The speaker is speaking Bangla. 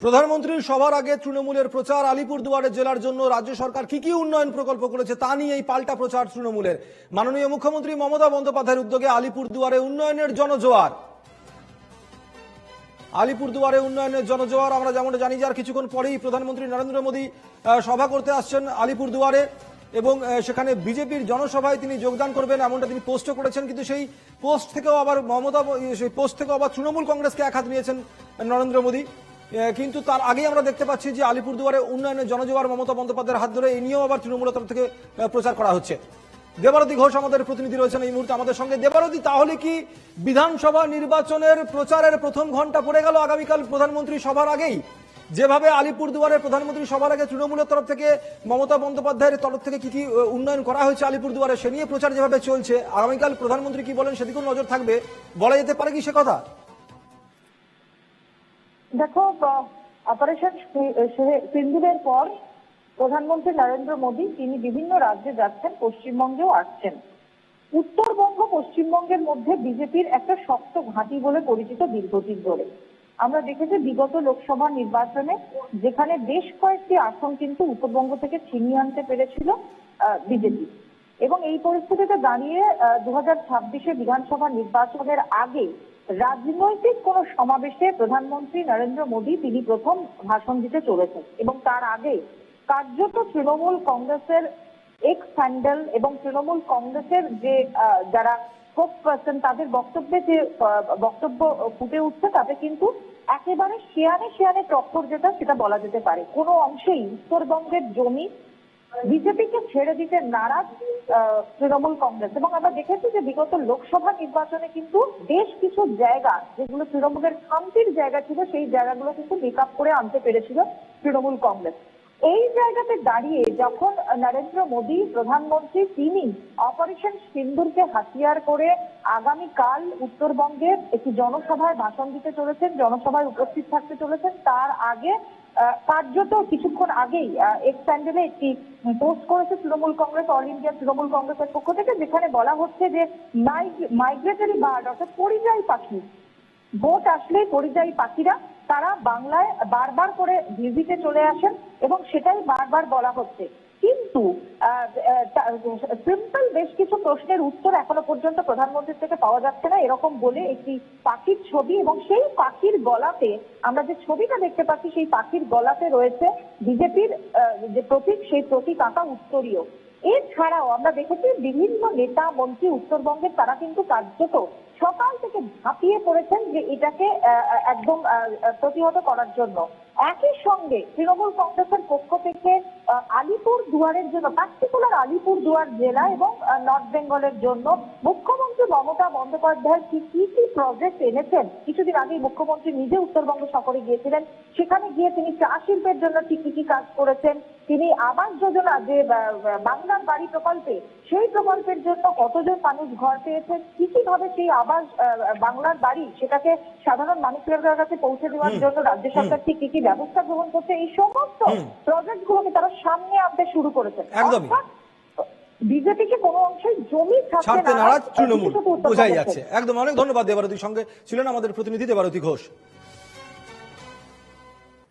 প্রধানমন্ত্রীর সভার আগে তৃণমূলের প্রচার। আলিপুরদুয়ারে জেলার জন্য রাজ্য সরকার কি কি উন্নয়ন প্রকল্প করেছে তা নিয়ে এই পাল্টা প্রচার তৃণমূলের। মাননীয় মুখ্যমন্ত্রী মমতা বন্দ্যোপাধ্যায়ের উদ্যোগে আলিপুরদুয়ারে উন্নয়নের জনজোয়ার। আলিপুরদুয়ারে উন্নয়নের জনজোয়ার। আমরা যেমনটা জানি যে আর কিছুক্ষণ পরেই প্রধানমন্ত্রী নরেন্দ্র মোদী সভা করতে আসছেন আলিপুরদুয়ারে এবং সেখানে বিজেপির জনসভায় তিনি যোগদান করবেন এমনটা তিনি পোস্টও করেছেন। কিন্তু সেই পোস্ট থেকেও আবার সেই পোস্ট থেকেও আবার তৃণমূল কংগ্রেসকে এক হাত নিয়েছেন নরেন্দ্র মোদী। কিন্তু তার আগেই আমরা দেখতে পাচ্ছি যে আলিপুরদুয়ারে উন্নয়নের জনজোয়ার মমতা বন্দ্যোপাধ্যায়ের হাত ধরে এই নিয়েও আবার তৃণমূলের তরফ থেকে প্রচার করা হচ্ছে। দেবারতী ঘোষ আমাদের প্রতিনিধি রয়েছেন এই মুহূর্তে আমাদের সঙ্গে। দেবারতী, তাহলে কি বিধানসভা নির্বাচনের প্রচারের প্রথম ঘন্টা পড়ে গেল আগামীকাল প্রধানমন্ত্রী সভার আগেই? যেভাবে আলিপুরদুয়ারে প্রধানমন্ত্রী সভার আগে তৃণমূলের তরফ থেকে মমতা বন্দ্যোপাধ্যায়ের তরফ থেকে কি কি উন্নয়ন করা হয়েছে আলিপুরদুয়ারে সে নিয়ে প্রচার যেভাবে চলছে, আগামীকাল প্রধানমন্ত্রী কি বলেন সেদিকেও নজর থাকবে, বলা যেতে পারে কি সে কথা? দেখো, অপারেশন সিন্দুরের পর প্রধানমন্ত্রী নরেন্দ্র মোদী তিনি বিভিন্ন রাজ্যে যাচ্ছেন, পশ্চিমবঙ্গেও আসছেন। উত্তরবঙ্গ পশ্চিমবঙ্গের মধ্যে বিজেপির একটা শক্ত ঘাঁটি বলে পরিচিত দীর্ঘদিন ধরে। আমরা দেখেছি বিগত লোকসভা নির্বাচনে যেখানে বেশ কয়েকটি আসন কিন্তু উত্তরবঙ্গ থেকে ছিনিয়ে আনতে পেরেছিল বিজেপি, এবং এই পরিস্থিতিতে দাঁড়িয়ে 2026 বিধানসভা নির্বাচনের আগে রাজনৈতিক কোন সমাবেশে প্রধানমন্ত্রী নরেন্দ্র মোদী তিনি প্রথম ভাষণ দিতে চলেছেন। এবং তার আগে কার্যত তৃণমূল কংগ্রেসের এক্স হ্যান্ডেল এবং তৃণমূল কংগ্রেসের যে যারা স্পোক পার্সন তাদের বক্তব্যে যে বক্তব্য ফুটে উঠছে তাতে কিন্তু একেবারে শেয়ানে টক্কর যেটা সেটা বলা যেতে পারে। কোনো অংশেই উত্তরবঙ্গের জমি বিজেপিকে ছেড়ে দিতে নারাজ তৃণমূল কংগ্রেস। এবং আমরা দেখেছি যে বিগত লোকসভা নির্বাচনে কিন্তু বেশ কিছু জায়গা যেগুলো তৃণমূলের শান্তির জায়গা ছিল সেই জায়গাগুলো কিন্তু মেকআপ করে আনতে পেরেছিল তৃণমূল কংগ্রেস। এই জায়গাতে দাঁড়িয়ে যখন নরেন্দ্র মোদী প্রধানমন্ত্রী তিনি অপারেশন সিন্দুরকে হাতিয়ার করে আগামীকাল উত্তরবঙ্গের একটি জনসভায় ভাষণ দিতে চলেছেন, জনসভায় উপস্থিত থাকতে চলেছেন, তার আগে কার্যত কিছুক্ষণ আগেই এক্স প্যান্ডেলে একটি পোস্ট করেছে তৃণমূল কংগ্রেস, অল ইন্ডিয়া তৃণমূল কংগ্রেসের পক্ষ থেকে, যেখানে বলা হচ্ছে যে মাইগ্রেটরি বার্ড অর্থাৎ পরিযায়ী পাখি, ভোট আসলে পরিযায়ী পাখিরা তারা বাংলায় বারবার করে ভিজিটে চলে আসেন এবং সেটাই বারবার বলা হচ্ছে। কিন্তু সিম্পল বেশ কিছু প্রশ্নের উত্তর এখনো পর্যন্ত প্রধানমন্ত্রীর থেকে পাওয়া যাচ্ছে না, এরকম বলে একটি পাখির ছবি, এবং সেই পাখির গলাতে আমরা যে ছবিটা দেখতে পাচ্ছি সেই পাখির গলাতে রয়েছে বিজেপির যে প্রতীক, সেই প্রতীক আঁকা উত্তরীয়। এছাড়াও আমরা দেখেছি বিভিন্ন নেতা মন্ত্রী উত্তরবঙ্গের তারা কিন্তু কার্যত সকাল থেকে ঝাঁপিয়ে পড়েছেন যে এটাকে একদম প্রতিহত করার জন্য। একই সঙ্গে তৃণমূল কংগ্রেসের পক্ষ থেকে আলিপুরদুয়ারের জন্য, পার্টিকুলার আলিপুরদুয়ার জেলা এবং নর্থ বেঙ্গলের জন্য মুখ্যমন্ত্রী মমতা বন্দ্যোপাধ্যায় কি কি প্রজেক্ট এনেছেন। কিছুদিন আগে মুখ্যমন্ত্রী নিজে উত্তরবঙ্গ সফরে গিয়েছিলেন, সেখানে গিয়ে তিনি চা শিল্পের জন্য ঠিক কি কাজ করেছেন, তিনি আবাস যোজনা যে বাংলার বাড়ি প্রকল্পে সেই প্রকল্পের জন্য কতজন মানুষ ঘর পেয়েছেন, কি ভাবে সেই আবাস বাংলার বাড়ি সেটাকে সাধারণ মানুষের কাছে পৌঁছে দেওয়ার জন্য রাজ্য সরকার ঠিক কি ব্যবস্থা গ্রহণ করছে, এই সমস্ত প্রজেক্ট গুলোকে তারা সামনে আনতে শুরু করেছেন। বিজেপিকে কোনো অংশে জমি ছাড়তে নারাজ তৃণমূল বোঝাই যাচ্ছে। একদম। অনেক ধন্যবাদ দেবারতীর সঙ্গে ছিলেন আমাদের প্রতিনিধি দেবারতী ঘোষ।